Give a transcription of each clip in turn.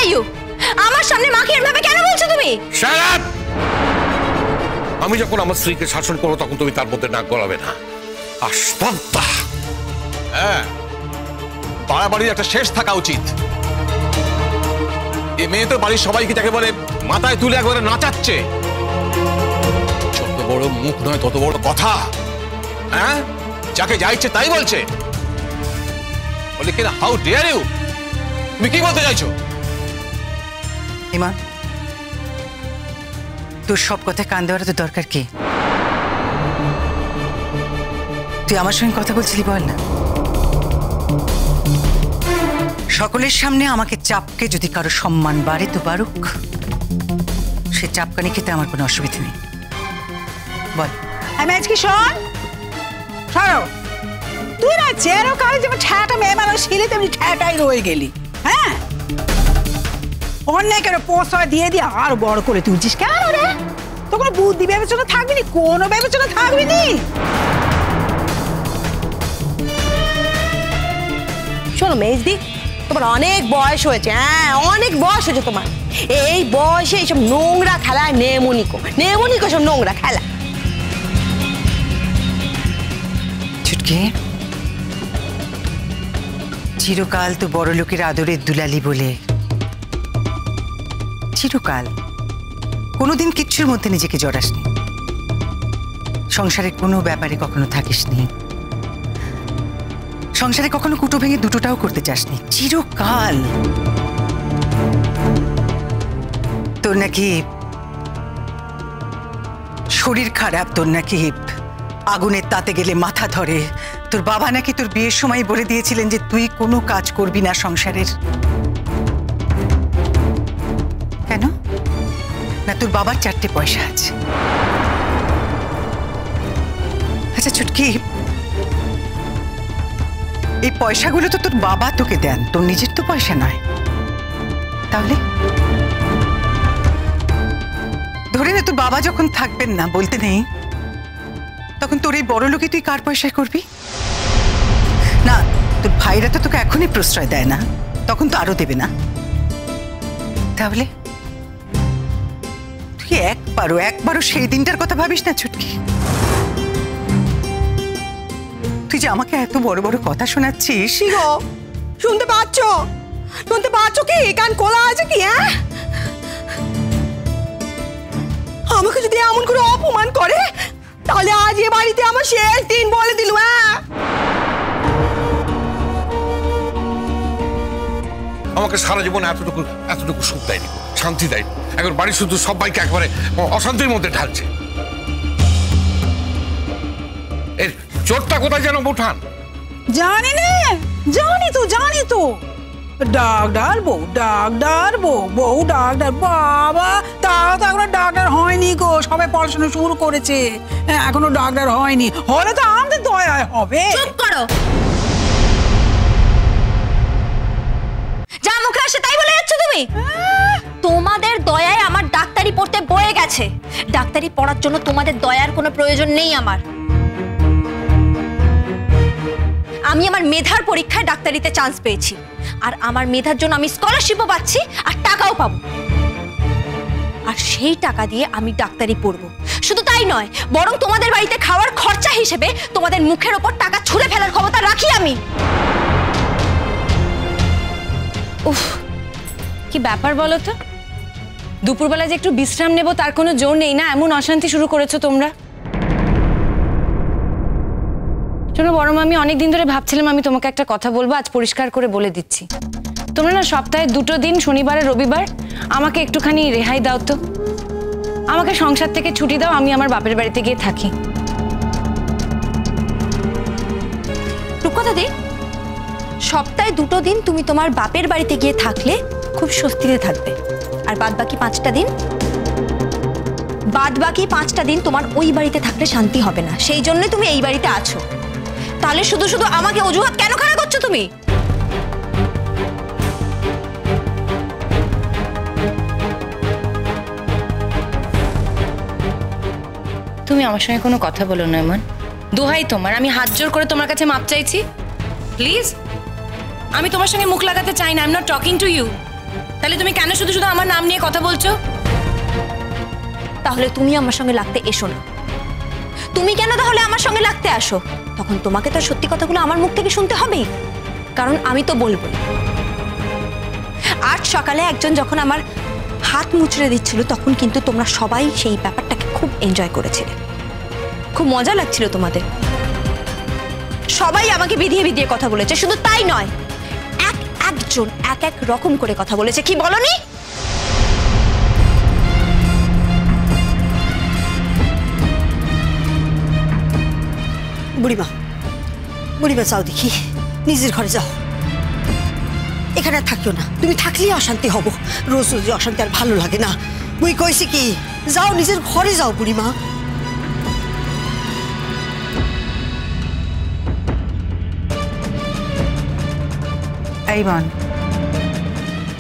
Are you? আমার সামনে মাকে এভাবে কেন বলছো তুমি? Shut up! আমি যখন আমার স্ত্রীকে শাসন করবো তখন তুমি তার মধ্যে নাক গলাবে না। আসপান্তা! হ্যাঁ, বাড়াবাড়ির একটা শেষ থাকা উচিত। এ মেয়ে তো বাড়ির সবাইকে যাকে বলে মাথায় তুলে একবারে নাচাচ্ছে। যত বড় মুখ নয় তত বড় কথা। হ্যাঁ, যাকে যা ইচ্ছে তাই বলছে। বলে কিনা হাউ ডেয়ার ইউ? তুমি কি বলতে চাইছো? ইমা, তোর সব কথায় কান দেওয়ার তো দরকার কি? তুই আমার সঙ্গে কথা বলছিলি, বল না। সকলের সামনে আমাকে চাপকে যদি কারো সম্মান বাড়ে তো বাড়ুক, সে চাপকানি খেতে আমার কোনো অসুবিধা নেই। বল। আমি আজকে শোন, সরো, তুই না চেরো কালে যেমন ঠ্যাটা মেয়ে মানুষ ছিলি তেমনি ঠ্যাটাই রয়ে গেলি। হ্যাঁ, অনেকের প্রশ্রয় দিয়ে দিয়ে আর বড় করে তুলছিস কেন রে? তো কোনো বুদ্ধি বিবেচনা থাকবি নি, কোনো বিবেচনা থাকবি নি। শোনো মেজদি, তোমার অনেক বয়স হয়েছে। হ্যাঁ, অনেক বয়স হয়েছে তোমার। এই বয়সে এইসব নোংরা খেলা নেমনিকো সব নোংরা খেলা। ছুটকি, চিরকাল তো বড় লোকের আদরের দুলালি বলে চিরকাল কোনোদিন কিচ্ছুর মধ্যে নিজেকে জড়াসনি, সংসারে কোনো ব্যাপারে কখনো থাকিসনি, সংসারে কখনো কুটো ভেঙে দুটোটাও করতে চাসনি, চিরকাল। তোর নাকি শরীর খারাপ, তোর নাকি আগুনের তাতে গেলে মাথা ধরে, তোর বাবা নাকি তোর বিয়ের সময় বলে দিয়েছিলেন যে তুই কোনো কাজ করবি না সংসারের। কেন না? তোর বাবার 4টে পয়সা আছে। আচ্ছা ছুটকি, এই পয়সাগুলো তো তোর বাবা তোকে দেন, তোর নিজের তো পয়সা নয়। তাহলে ধরে না তোর বাবা যখন থাকবেন না, বলতে নেই, তখন তোর এই বড় লোকে তুই কার পয়সায় করবি? না, তোর ভাইরা তো তোকে এখনই প্রশ্রয় দেয় না, তখন তো আরো দেবে না। তাহলে তুই একবারও সেই দিনটার কথা ভাবিস না ছুটকি? তুই যে আমাকে এত বড় বড় কথা শোনাচ্ছিস। শুনতে পাচ্ছ কি? কান খোলা আছে কি? হ্যাঁ, আমাকে যদি এমন করে অপমান করে তাহলে আজ এ বাড়িতে আমার শেষ দিন বলে দিল। হ্যাঁ, আমাকে সারা জীবন এতটুকু সুখ দেয়নি, শান্তি দেয়নি। এখন বাড়ি শুধু সবাইকে একবারে অশান্তির মধ্যে ঢালছে। এর চোরটা কোথায় যেন বোঠান? জানি তো ডাক্তার বউ ডাক্তার। বাবা, তারা তো এখনো ডাক্তার হয়নি গো, সবাই পড়াশোনা শুরু করেছে, এখনো ডাক্তার হয়নি। হলে তো আমাদের দয়ায় হবে। চুপ করো, যা মুখে আসে তাই বলে যাচ্ছ তুমি। তোমাদের দয়ায় আমার ডাক্তারি পড়তে বয়ে গেছে। ডাক্তারি পড়ার জন্য তোমাদের দয়ার কোনো প্রয়োজন নেই আমার। আমি আমার মেধার পরীক্ষায় ডাক্তারিতে চান্স পেয়েছি, আর আমার মেধার জন্য আমি স্কলারশিপও পাচ্ছি আর টাকাও পাবো। আর সেই টাকা দিয়ে আমি ডাক্তারি পড়বো। শুধু তাই নয়, বরং তোমাদের বাড়িতে খাওয়ার খরচা হিসেবে তোমাদের মুখের ওপর টাকা ছুঁড়ে ফেলার ক্ষমতা রাখি আমি। উফ, কি ব্যাপার বলো তো? দুপুরবেলা যে একটু বিশ্রাম নেব তার কোনো জোর নেই না, এমন অশান্তি শুরু করেছো তোমরা। শোনো বড় মা, আমি অনেকদিন ধরে ভাবছিলাম আমি তোমাকে একটা কথা বলবো, আজ পরিষ্কার করে বলে দিচ্ছি। তোমরা না সপ্তাহে 2টো দিন, শনিবার আর রবিবার, আমাকে একটুখানি রেহাই দাও তো। আমাকে সংসার থেকে ছুটি দাও, আমি আমার বাপের বাড়িতে গিয়ে থাকি। রূপকথা দি, সপ্তাহে 2টো দিন তুমি তোমার বাপের বাড়িতে গিয়ে থাকলে খুব স্বস্তিতে থাকবে, আর বাদবাকি 5টা দিন তোমার ওই বাড়িতে থাকলে শান্তি হবে না। সেই জন্যই তুমি এই বাড়িতে আছো। তাহলে শুধু আমাকে অজুহাত কেন খাড়া করছো তুমি? তুমি আমার সঙ্গে কোনো কথা বলো না এমন। দোহাই তোমার, আমি হাত জোর করে তোমার কাছে মাপ চাইছি, প্লিজ। আমি তোমার সঙ্গে মুখ লাগাতে চাই না। I am not talking to you. তাহলে তুমি কেন শুধু শুধু আমার নাম নিয়ে কথা বলছো? তাহলে তুমি আমার সঙ্গে লাগতে এসো না। তুমি কেন তাহলে আমার সঙ্গে লাগতে আসো? তখন তোমাকে তো সত্যি কথাগুলো আমার মুখ থেকে শুনতে হবেই, কারণ আমি তো বলবো। আজ সকালে একজন যখন আমার হাত মুচড়ে দিচ্ছিল, তখন কিন্তু তোমরা সবাই সেই ব্যাপারটাকে খুব এনজয় করেছিলে, খুব মজা লাগছিল তোমাদের। সবাই আমাকে বিধিয়ে বিধিয়ে কথা বলেছে, শুধু তাই নয়, একজন এক এক রকম করে কথা বলেছে, কি বলনি? বুড়িমা, বুড়িমা যাও দেখি, নিজের ঘরে যাও, এখানে আর থাকিও না। তুমি থাকলেই অশান্তি হব, রোজ রোজ অশান্তি আর ভালো লাগে না। মুই কইছি কি, যাও নিজের ঘরে যাও বুড়িমা। এই মান,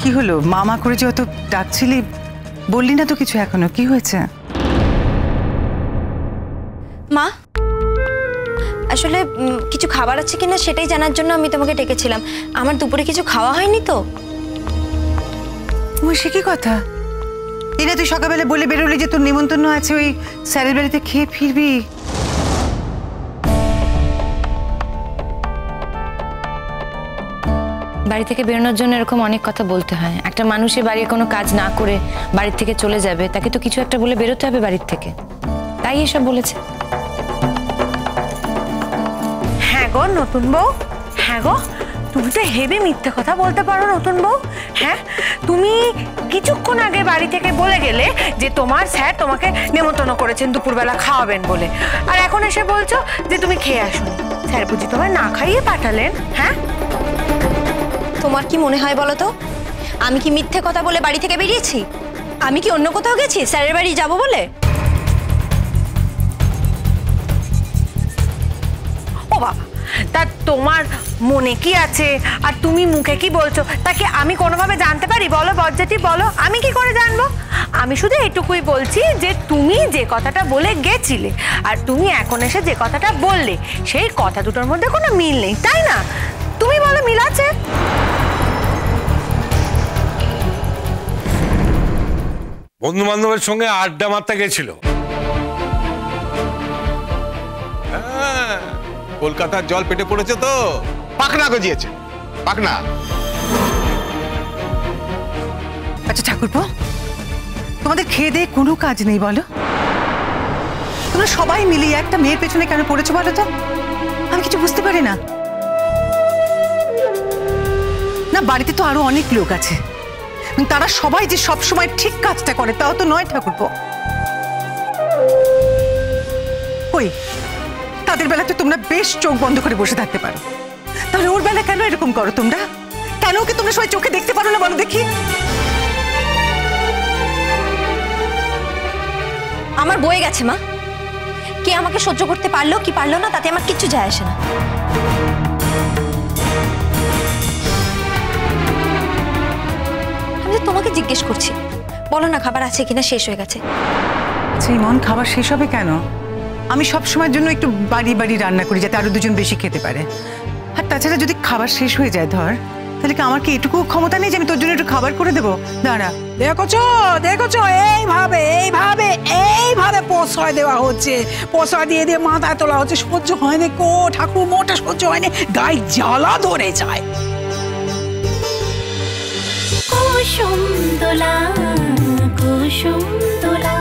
কি হলো? মামা করে যে অত ডাকছিলি, বললি না তো কিছু এখনো, কি হয়েছে? মা, আসলে কিছু খাবার আছে কিনা সেটাই জানার জন্য আমি তোমাকে ডেকেছিলাম। আমার দুপুরে কিছু খাওয়া হয়নি তো। ওই সে কি কথা? এনে তুই সকালবেলা বলে বেরোলি যে তোর নিমন্ত্রণ আছে, ওই স্যারের বাড়িতে খেয়ে ফিরবি। বাড়ি থেকে বেরোনোর জন্য এরকম অনেক কথা বলতে হয়। একটা মানুষের বাড়ির কোনো কাজ না করে বাড়ির থেকে চলে যাবে, তাকে তো কিছু একটা বলে বেরোতে হবে বাড়ির থেকে, তাই এসব বলেছে। হ্যাঁ গো নতুন বউ, হ্যাঁ গো, তুমি তো হেভি মিথ্যে কথা বলতে পারো নতুন বউ। হ্যাঁ, তুমি কিছুক্ষণ আগে বাড়ি থেকে বলে গেলে যে তোমার স্যার তোমাকে নেমন্তন্ন করেছেন দুপুরবেলা খাওয়াবেন বলে, আর এখন এসে বলছো যে তুমি খেয়ে আসুন। স্যার বুঝি তোমায় না খাইয়ে পাঠালেন? হ্যাঁ, তোমার কি মনে হয় বলো তো, আমি কি মিথ্যে কথা বলে বাড়ি থেকে বেরিয়েছি? আমি কি অন্য কোথাও গেছি স্যারের বাড়ি যাব বলে? ও বাবা, তা তোমার মনে কি আছে আর তুমি মুখে কি বলছো তাকে আমি কোনোভাবে জানতে পারি? বলো বজ্জাতি, বলো, আমি কি করে জানবো? আমি শুধু এটুকুই বলছি যে তুমি যে কথাটা বলে গেছিলে আর তুমি এখন এসে যে কথাটা বললে, সেই কথা দুটোর মধ্যে কোনো মিল নেই, তাই না? তুমি বলো মিল আছে? বন্ধু বান্ধবের সঙ্গে আড্ডা মারতে গেছিল। কলকাতার জল পেটে পড়েছে তো, পাকনা গজিয়েছে, পাকনা। আচ্ছা ঠাকুরপো, তোমাদের খেয়ে দিয়ে কোনো কাজ নেই বলো? তোমরা সবাই মিলিয়ে একটা মেয়ের পেছনে কেন পড়েছো বলো তো? আমি কিছু বুঝতে পারি না। না, বাড়িতে তো আরো অনেক লোক আছে, তারা সবাই যে সব সময় ঠিক কাজটা করে তাও তো নয় ঠাকুরপো। ওই তাদের বেলা তো তোমরা বেশ চোখ বন্ধ করে বসে থাকতে পারো, তাহলে ওর বেলা কেন এরকম করো তোমরা? কেন ওকে তোমরা সবাই চোখে দেখতে পারো না বলো দেখি? আমার বয়ে গেছে মা, কে আমাকে সহ্য করতে পারলো কি পারলো না তাতে আমার কিচ্ছু যায় আসে না। আমি তো তোমাকে জিজ্ঞেস করছি, বলো না খাবার আছে কিনা, শেষ হয়ে গেছে। সেই মন, খাবার শেষ হবে কেন? আমি সব সময়ের জন্য একটু বাড়ি বাড়ি রান্না করি যাতে আরো দুজন বেশি খেতে পারে। আর তাছাড়া যদি খাবার শেষ হয়ে যায় ধর, তাহলে কি আমার কি এটুকু ক্ষমতা নেই যে আমি তোর জন্য একটু খাবার করে দেবো? দাঁড়া, দেখছো দেখছো, এইভাবে এইভাবে এইভাবে প্রশ্রয় দেওয়া হচ্ছে, প্রশ্রয় দিয়ে দিয়ে মাথায় তোলা হচ্ছে। সহ্য হয়নি কো ঠাকুর, মোটা সহ্য হয়নি, গায়ে জ্বালা ধরে যায়। কুসুম দোলা কুসুম দোলা।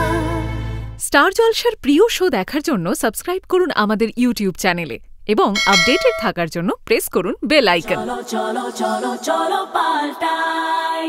স্টার জলসার প্রিয় শো দেখার জন্য সাবস্ক্রাইব করুন আমাদের ইউটিউব চ্যানেলে এবং আপডেটেড থাকার জন্য প্রেস করুন বেল আইকন। চলো চলো চলো চলো পাল্টাই।